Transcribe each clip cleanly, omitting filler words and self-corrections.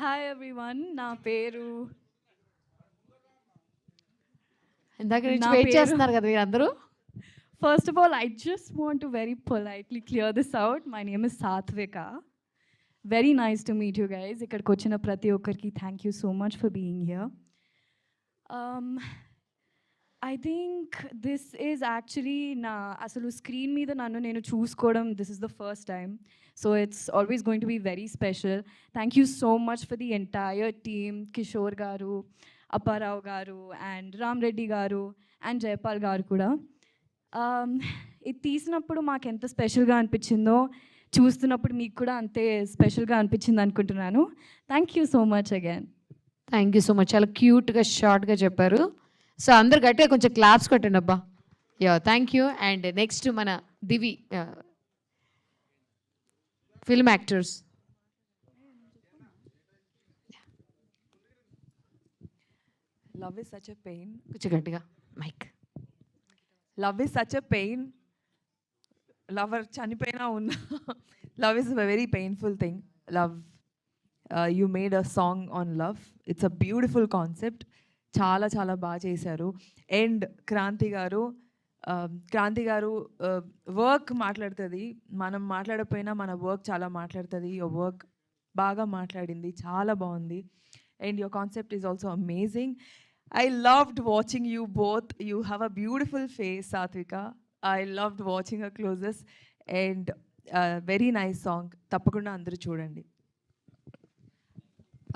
Hi everyone. ఇందాక నుంచి నా వెయిట్ పేరు చేస్తున్నారు కదా మీరందరూ. First of all, I just want to very politely clear this out. My name is Satvika. Very nice to meet you guys. ఇక్కడికి వచ్చిన ప్రతి ఒక్కరికి thank you so much for being here. Um, I think this is actually నా అసలు screen మీద నన్ను నేను చూసుకోవడం this is the first time. So it's always going to be very special. Thank you so much for the entire team, Kishore garu, Apparao garu, and Ram Reddy garu, and Jayapal garu kuda. ఇది తీసినప్పుడు మాకు ఎంత స్పెషల్గా అనిపించిందో చూస్తున్నప్పుడు మీకు కూడా అంతే స్పెషల్గా అనిపించింది అనుకుంటున్నాను. Thank you so much again. Thank you so much. చాలా క్యూట్గా షార్ట్గా చెప్పారు. సో అందరు గట్టిగా కొంచెం క్లాప్స్ కొట్టండి అబ్బా. Yeah thank you. And next మన Divi film actors. Love is such a pain. కొంచెం గట్టిగా mic. Love is such a pain. Lover chanipoyina unna. Love is a very painful thing. Love. You made a song on love. It's a beautiful concept. చాలా చాలా బాగా చేశారు. And Kranti గారు work మాట్లాడుతుంది. మనం మాట్లాడకపోయినా మన వర్క్ చాలా మాట్లాడుతుంది. యువర్ వర్క్ బాగా మాట్లాడింది, చాలా బాగుంది. And your concept is also amazing. I loved watching you both. You have a beautiful face, Satvika. I loved watching her closes and very nice song. Tappakunda andaru chudandi.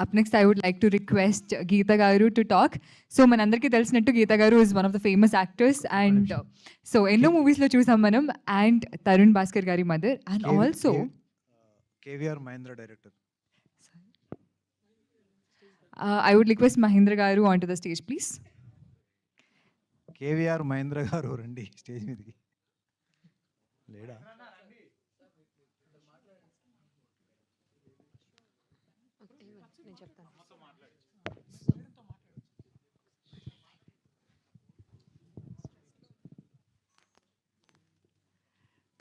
Up next, I would like to request Geeta Garu to talk. So, manandarki telusinattu Geeta Garu is one of the famous actors, and so enno movies lo chusam manam, and Tarun Bhaskar gari mother, and also KVR Mahindra director. I would request Mahindra Garu onto the stage, please. KVR Mahindra గారు రండి stage మీదకి. లేడా?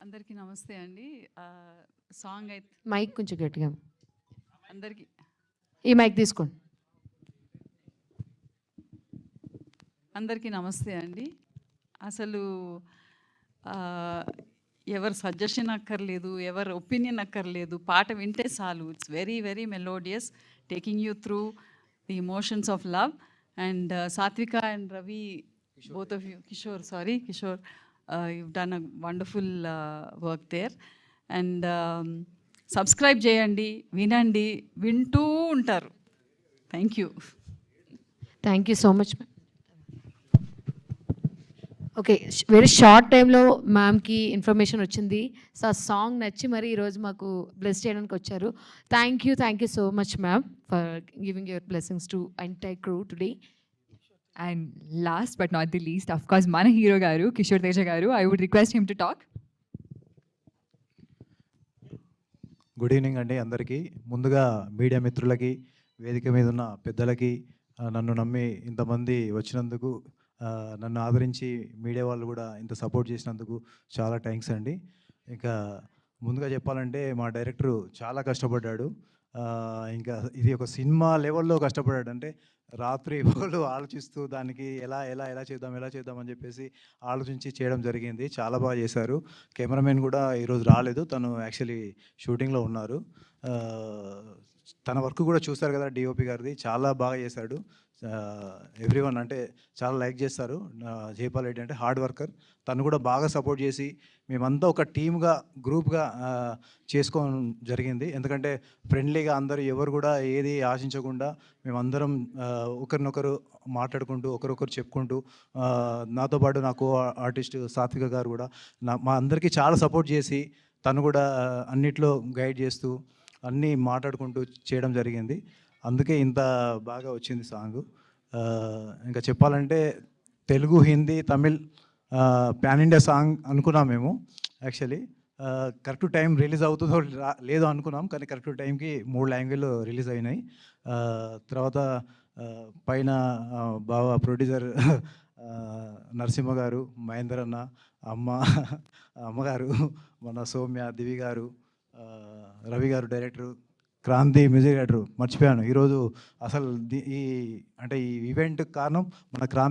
అందరికీ నమస్తే అండి. Song అయితే mic కొంచెం గట్టిగా. అందరికీ ఈ మైక్ తీసుకోండి. అందరికీ నమస్తే అండి. అసలు ఎవరు సజెషన్ అక్కర్లేదు, ఎవరు ఒపీనియన్ అక్కర్లేదు, పాట వింటే చాలు. It's very very melodious, taking you through the emotions of love. And Satvika and Ravi, both of you, Kishore, you've done a wonderful work there. And subscribe చేయండి, వినండి, వింటూ ఉంటారు. Thank you. Thank you so much. Okay, very short టైంలో మ్యామ్కి information వచ్చింది. So ఆ song నచ్చి మరి ఈరోజు మాకు బ్లెస్ చేయడానికి వచ్చారు. Thank you so much ma'am for giving your blessings to entire crew today. And last but not the least, of course, mana hero garu, Kishore Teja garu. I would request him to talk. Good evening అండి అందరికీ. ముందుగా media మిత్రులకి, వేదిక మీద ఉన్న పెద్దలకి, నన్ను నమ్మి ఇంతమంది వచ్చినందుకు, నన్ను ఆదరించి మీడియా వాళ్ళు కూడా ఇంత సపోర్ట్ చేసినందుకు చాలా థ్యాంక్స్ అండి. ఇంకా ముందుగా చెప్పాలంటే మా డైరెక్టరు చాలా కష్టపడ్డాడు. ఇంకా ఇది ఒక సినిమా లెవెల్లో కష్టపడ్డాడు. అంటే రాత్రి పగలు ఆలోచిస్తూ దానికి ఎలా ఎలా ఎలా చేద్దాం అని చెప్పేసి ఆలోచించి చేయడం జరిగింది. చాలా బాగా చేశారు. కెమెరామెన్ కూడా ఈరోజు రాలేదు, తను యాక్చువల్లీ షూటింగ్లో ఉన్నారు. తన వర్క్ కూడా చూస్తారు కదా డిఓపి గారిది, చాలా బాగా చేశాడు. ఎవ్రీవన్ అంటే చాలా లైక్ చేస్తారు. జైపాల్ రెడ్డి అంటే హార్డ్ వర్కర్, తను కూడా బాగా సపోర్ట్ చేసి మేమంతా ఒక టీమ్గా గ్రూప్గా చేసుకోవడం జరిగింది. ఎందుకంటే ఫ్రెండ్లీగా అందరూ ఎవరు కూడా ఏది ఆశించకుండా మేమందరం ఒకరినొకరు మాట్లాడుకుంటూ ఒకరొకరు చెప్పుకుంటూ, నాతో పాటు నా కో ఆర్టిస్ట్ సాత్విక గారు కూడా మా అందరికీ చాలా సపోర్ట్ చేసి తను కూడా అన్నిట్లో గైడ్ చేస్తూ అన్నీ మాట్లాడుకుంటూ చేయడం జరిగింది. అందుకే ఇంత బాగా వచ్చింది సాంగ్. ఇంకా చెప్పాలంటే Telugu, Hindi, Tamil pan India song అనుకున్నాం మేము. యాక్చువల్లీ కరెక్ట్ టైం రిలీజ్ అవుతుందో లేదో అనుకున్నాం, కానీ కరెక్ట్ టైంకి 3 లాంగ్వేజ్లో రిలీజ్ అయినాయి. తర్వాత పైన బాగా ప్రొడ్యూసర్ నరసింహ గారు, మహేందర్ అన్న, అమ్మగారు, మన సౌమ్య, దివి గారు, రవి గారు డైరెక్టరు, క్రాంతి మ్యూజిక్ డైరెక్టర్ మర్చిపోయాను ఈరోజు అసలు ఈ అంటే ఈ ఈవెంట్కి కారణం మన క్రాంతి